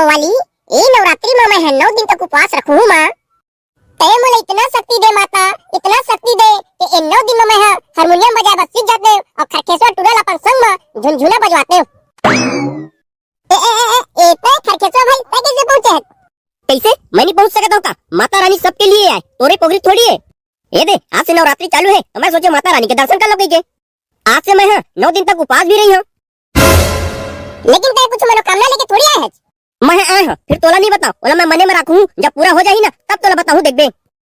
वाली ए नवरात्रि में मैं 9 दिन तक उपवास रखूं मां। तय मोला इतना शक्ति दे माता, इतना शक्ति दे कि इन 9 दिन में मैं हारमोनियम बजाए बस सीख जाते और खरखेसवा टूरल अपन संग में झुनझुना बजवाते हो। ए खरखेसवा भाई तय कैसे पहुंचे है? कैसे मैं नहीं पहुंच सकता हूँ का? माता रानी सबके लिए है, तोरे पोगरी थोड़ी है। ये दे आज से नवरात्रि चालू है तो मैं सोचे माता रानी के दर्शन कर लो। के आज से मैं 9 दिन तक उपवास भी रही हूँ। लेकिन तय कुछ मनोकामना लेके थोड़ी आए है। मैं आए हूँ फिर तोला नहीं बताओ, ओला मैं मने में रखूं, जब पूरा हो जाही ना तब तोला बताऊं। देख बे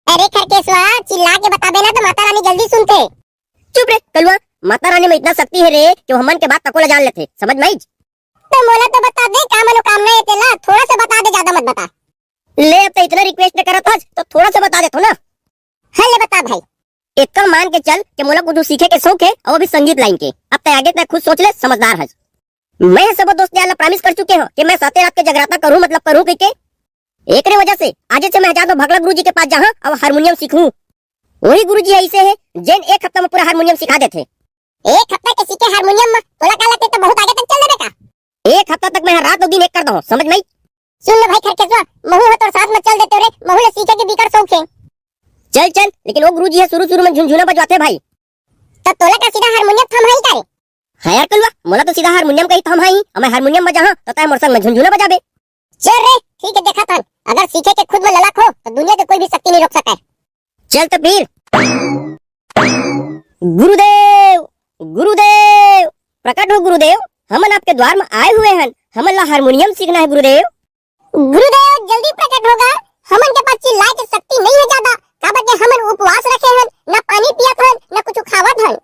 अरे खरखेसवा चिल्ला के बता देना तो माता रानी जल्दी सुनते। चुप रे कलवा, माता रानी में इतना शक्ति है रे कि हमन के बात तकोला जान लेते, समझ में आई? तो मोला तो बता दे का मनोकामना है तेला, थोड़ा सा बता दे, ज्यादा मत बता। ले अब तो इतना रिक्वेस्ट करा था तो थोड़ा सा बता देतो ना। हाँ ले बता भाई। एक मान के चल कि मोला कुछ सीखे के शौक है और वो भी संगीत लाइन के। अब तय आगे तय खुद सोच ले, समझदार है। मैं सब दोस्त यार प्रॉमिस कर चुके हो कि मैं साते रात के जगराता करूं, मतलब करूं के एक रे वजह से आज से मैं जाता भगला गुरुजी के पास जहां अब हारमोनियम सीखूं। वही गुरुजी ऐसे है जिन एक हफ्ता में पूरा हारमोनियम सिखा देते। एक हफ्ता के सीखे हारमोनियम में तोला का लगते तो बहुत आगे तक चल देबे का। एक हफ्ता तक मैं रात और दिन एक कर दूं, समझ में आई? सुन ले भाई खरखेसवा, महू है तो साथ में चल देते रे, महू ले सीखे के बीकर शौक है। चल चल, लेकिन वो गुरुजी है शुरू में झुनझुना बजवाते भाई। तब तोला का सीधा हारमोनियम थम हाई करे। है यार कलवा, मोला तो सीधा हारमोनियम का ही थम हाई, मैं हारमोनियम बजा हां तो तय मोर संग में झुनझुना बजाबे। चल रे ठीक है, देखा था अगर सीखे के खुद में ललक हो तो दुनिया के कोई भी शक्ति नहीं रोक सकता है। चल तो फिर। गुरुदेव गुरुदेव प्रकट हो गुरुदेव, हमन आपके द्वार में आए हुए हैं, हमन ला हारमोनियम सीखना है गुरुदेव। गुरुदेव जल्दी प्रकट होगा, हमन के पास चिल्लाए के शक्ति नहीं है ज्यादा, काबर के हमन उपवास रखे हैं, ना पानी पियत हैं ना कुछ खावत हैं।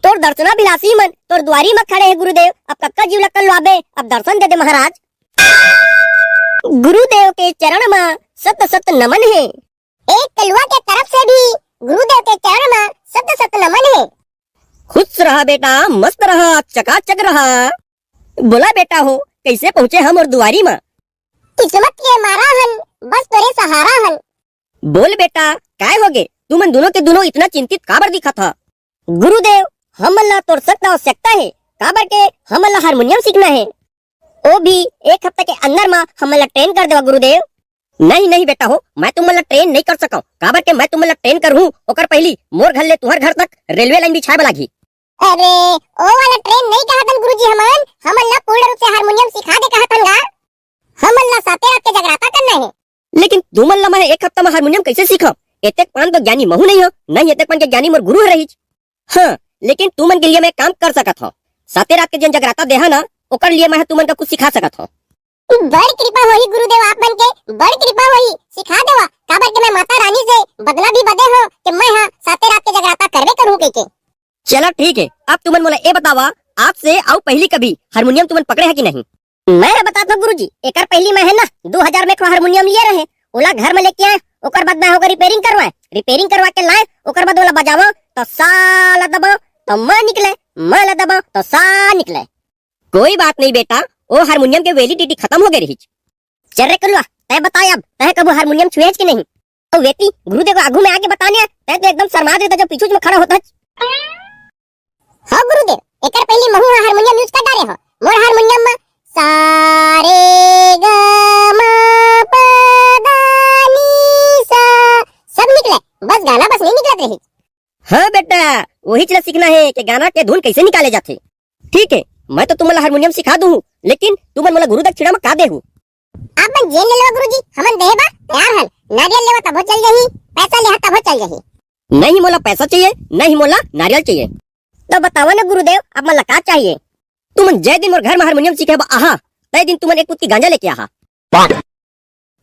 तोर दर्शना बिलासी मन तोर द्वारी में खड़े है गुरुदेव, अब कक्का जीव लक्कल लाबे, अब दर्शन दे दे महाराज। गुरुदेव के चरण में सत सत नमन है। एक कलवा के तरफ से भी गुरुदेव के चरण में सत सत नमन है। खुश रहा बेटा, मस्त रहा, चकाचक रहा। बोला बेटा हो कैसे पहुँचे हम और दुआरी में? किस्मत के मारा हन, बस तेरे सहारा हन। बोल बेटा काय होगे, तुमन दोनों के दोनों इतना चिंतित काबर दिखा था? गुरुदेव हमन ला तोर सख्त आवश्यकता है, काबर के हमन ला हारमोनियम सीखना है, वो भी एक हफ्ते के अंदर में हमन ला ट्रेन कर देवा गुरुदेव। नहीं नहीं बेटा हो, मैं तुमन ला ट्रेन नहीं कर सकूं, काबर के मैं तुमन ला ट्रेन करूं ओकर पहली मोर घर ले तुहर घर तक रेलवे लाइन बिछाए लागी। अरे ओ वाला ट्रेन नहीं कहा तन गुरुजी, हमन ला पूर्ण रूप से हारमोनियम सिखा दे कहा तन गा। हमन ला साते रात के जगराता करना है। लेकिन तुमन ला मैं एक हफ्ता में हारमोनियम कैसे सीखा? एतेक पान तो ज्ञानी महू नहीं हो, नहीं एतेक पान के ज्ञानी मोर गुरु रही। हाँ लेकिन तुमन के लिए मैं काम कर सकत हूँ, साते रात के जन जगराता देहा ना ओकर लिए मैं तुमन का कुछ सिखा सकत हूँ। बड़ कृपा होई गुरुदेव आप बन के, बड़ कृपा होई, सिखा देवा, काबर के मैं माता रानी से बदला भी बदे हो कि मैं हां साते रात के जगराता करबे करूं के। चलो ठीक है, अब तुमन मोला ए बतावा आज से आओ पहली कभी हारमोनियम तुमन पकड़े है कि नहीं? मैं बताता हूँ गुरुजी, एकर पहली मैं है ना 2000 में हारमोनियम लिए रहे, ओला घर में लेके आए, ओकर बाद मैं होगा रिपेयरिंग करवा के लाए, ओकर बाद ओला बजावा तो साला दबाओ तो म निकले, म दबाओ तो सा निकले। कोई बात नहीं बेटा, वो हारमोनियम के वैलिडिटी खत्म हो गई रही। चल रे कलवा तय बता अब तय कब हारमोनियम छुएज कि नहीं? तो वेती गुरुदेव को आगू में आके बताने तय तो एकदम शर्मा देता जब पीछू में खड़ा होता। हाँ गुरुदेव एकर पहली महू हारमोनियम यूज कर डाले हो, मोर हारमोनियम में सा रे ग म प द नी सा सब निकले, बस गाना बस नहीं निकलत रही। हाँ बेटा वही चीज सीखना है कि गाना के धुन कैसे निकाले जाते। ठीक है मैं तो तुम्हारा हारमोनियम सिखा दूं, लेकिन तुमन मला गुरु दक्षिणा में का देहू? आप मन जेल ले लो गुरुजी, हमन देबा तैयार हन, नारियल लेवा तब चल जही, पैसा लेहा तब चल जही। नहीं मोला पैसा चाहिए, नहीं मोला नारियल चाहिए। तो बतावा ना गुरुदेव अब मला का चाहिए? तुमन जय दिन मोर घर में हारमोनियम सीखे आहा तय दिन तुमन एक पुत्ती गांजा लेके आहा।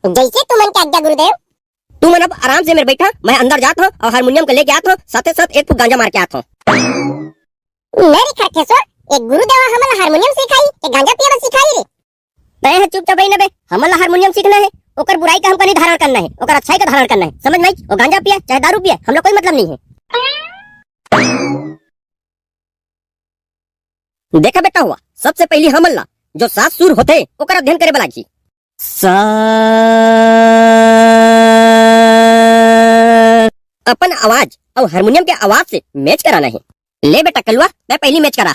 जैसे तुमन के आज्ञा गुरुदेव। तुमन अब आराम से मेरे बैठा, मैं अंदर जाता हूँ और हारमोनियम को लेके आता हूँ, साथ साथ एक फुट गांजा मार के आता हूँ। मेरी खरखेसवा एक गुरुदेव हमला हारमोनियम सिखाई के गांजा पिया सिखाई रे? तय है चुपचाप बैठ बे, हमला हारमोनियम सीखना है, ओकर बुराई का हमको नहीं धारण करना है, ओकर अच्छाई का धारण करना है, समझ में आई? वो गांजा पिया चाहे दारू पिया हम लोग कोई मतलब नहीं है। देखा बेटा हुआ सबसे पहली हमला जो 7 सुर होते ओकर अध्ययन करे वाला की सा अपन आवाज और हारमोनियम के आवाज से मैच कराना है। ले बेटा कलवा मैं पहली मैच करा।